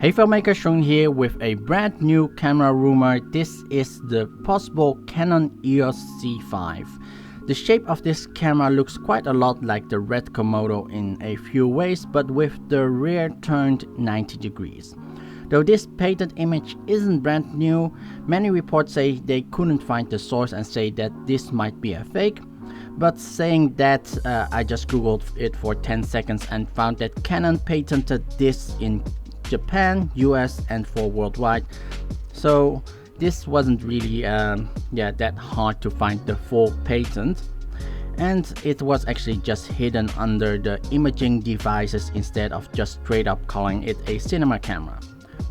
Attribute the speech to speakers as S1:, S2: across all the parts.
S1: Hey filmmaker, Chung here with a brand new camera rumor. This is the possible Canon EOS C5. The shape of this camera looks quite a lot like the RED Komodo in a few ways, but with the rear turned 90 degrees. Though this patent image isn't brand new, many reports say they couldn't find the source and say that this might be a fake. But saying that, I just googled it for 10 seconds and found that Canon patented this in Japan, US and for worldwide. So this wasn't really that hard to find the full patent, and it was actually just hidden under the imaging devices instead of just straight up calling it a cinema camera.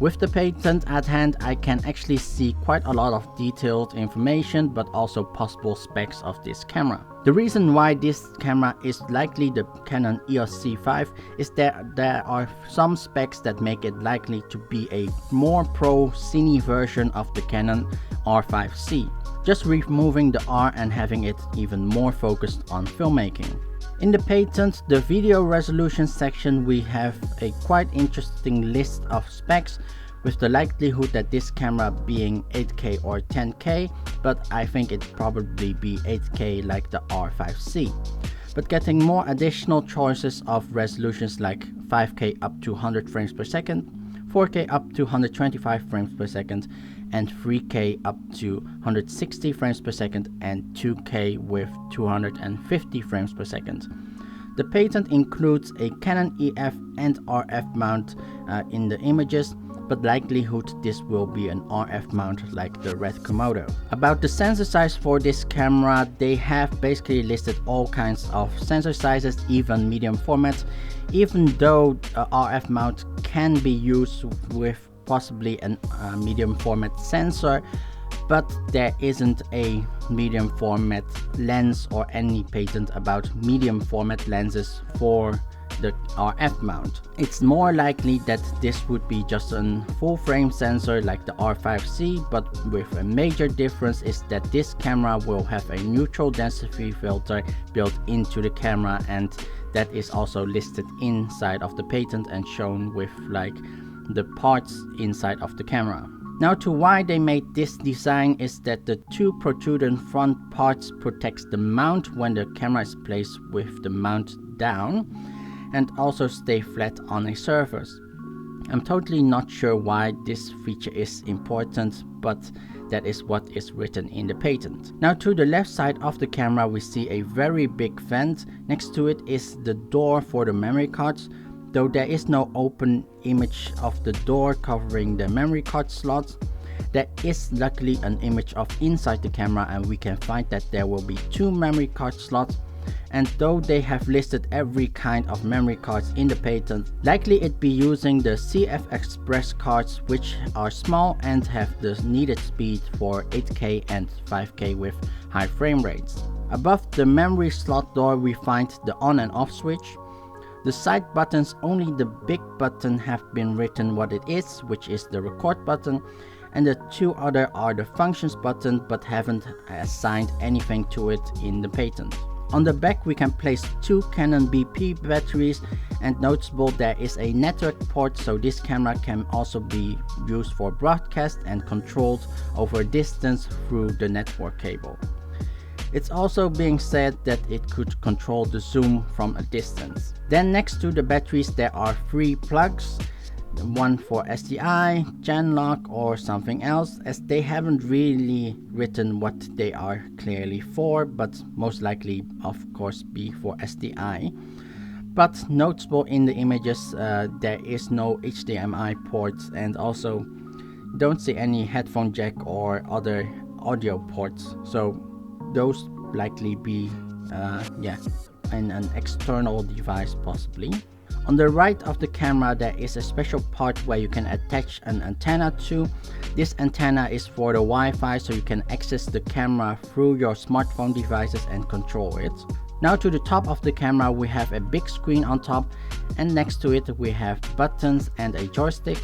S1: With the patent at hand, I can actually see quite a lot of detailed information but also possible specs of this camera. The reason why this camera is likely the Canon EOS C5 is that there are some specs that make it likely to be a more pro cine version of the Canon R5C, just removing the R and having it even more focused on filmmaking. In the patent, the video resolution section, we have a quite interesting list of specs, with the likelihood that this camera being 8K or 10K, but I think it probably be 8K like the R5C. But getting more additional choices of resolutions like 5K up to 100 frames per second, 4K up to 125 frames per second, and 3K up to 160 frames per second, and 2K with 250 frames per second. The patent includes a Canon EF and RF mount in the images, but likelihood this will be an RF mount like the RED Komodo. About the sensor size for this camera, they have basically listed all kinds of sensor sizes, even medium format, even though a RF mount can be used with possibly a medium format sensor, but there isn't a medium format lens or any patent about medium format lenses for the RF mount. It's more likely that this would be just a full frame sensor like the R5C, but with a major difference is that this camera will have a neutral density filter built into the camera, and that is also listed inside of the patent and shown with like the parts inside of the camera. Now, to why they made this design is that the two protruding front parts protects the mount when the camera is placed with the mount down, and also stay flat on a surface. I'm totally not sure why this feature is important, but that is what is written in the patent. Now, to the left side of the camera, we see a very big vent. Next to it is the door for the memory cards. Though there is no open image of the door covering the memory card slots, there is luckily an image of inside the camera, and we can find that there will be two memory card slots. And though they have listed every kind of memory cards in the patent, likely it be using the CF Express cards, which are small and have the needed speed for 8K and 5K with high frame rates. Above the memory slot door, we find the on and off switch. The side buttons, only the big button have been written what it is, which is the record button, and the two other are the functions button, but haven't assigned anything to it in the patent. On the back we can place two Canon BP batteries, and noticeable there is a network port, so this camera can also be used for broadcast and controlled over distance through the network cable. It's also being said that it could control the zoom from a distance. Then next to the batteries there are three plugs, one for SDI, Genlock or something else, as they haven't really written what they are clearly for, but most likely of course be for SDI. But noticeable in the images there is no HDMI ports, and also don't see any headphone jack or other audio ports, so those likely be an external device possibly. On the right of the camera there is a special part where you can attach an antenna to. This antenna is for the Wi-Fi, so you can access the camera through your smartphone devices and control it. Now to the top of the camera we have a big screen on top, and next to it we have buttons and a joystick.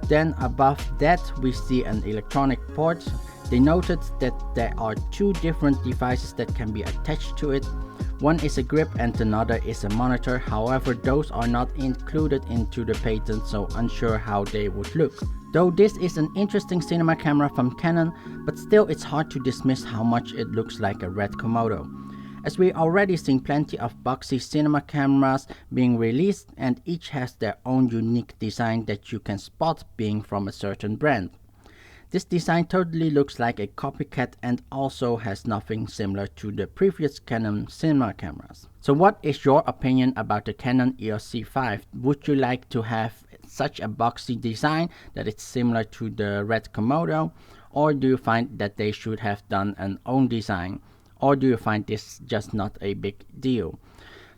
S1: Then above that we see an electronic port. They noted that there are two different devices that can be attached to it. One is a grip and another is a monitor. However, those are not included into the patent, so unsure how they would look. Though this is an interesting cinema camera from Canon, but still it's hard to dismiss how much it looks like a RED Komodo, as we already seen plenty of boxy cinema cameras being released, and each has their own unique design that you can spot being from a certain brand. This design totally looks like a copycat and also has nothing similar to the previous Canon cinema cameras. So what is your opinion about the Canon EOS C5? Would you like to have such a boxy design that it's similar to the RED Komodo, or do you find that they should have done an own design? Or do you find this just not a big deal?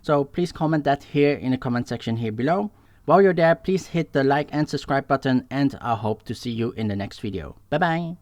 S1: So please comment that here in the comment section here below. While you're there, please hit the like and subscribe button, and I hope to see you in the next video. Bye bye!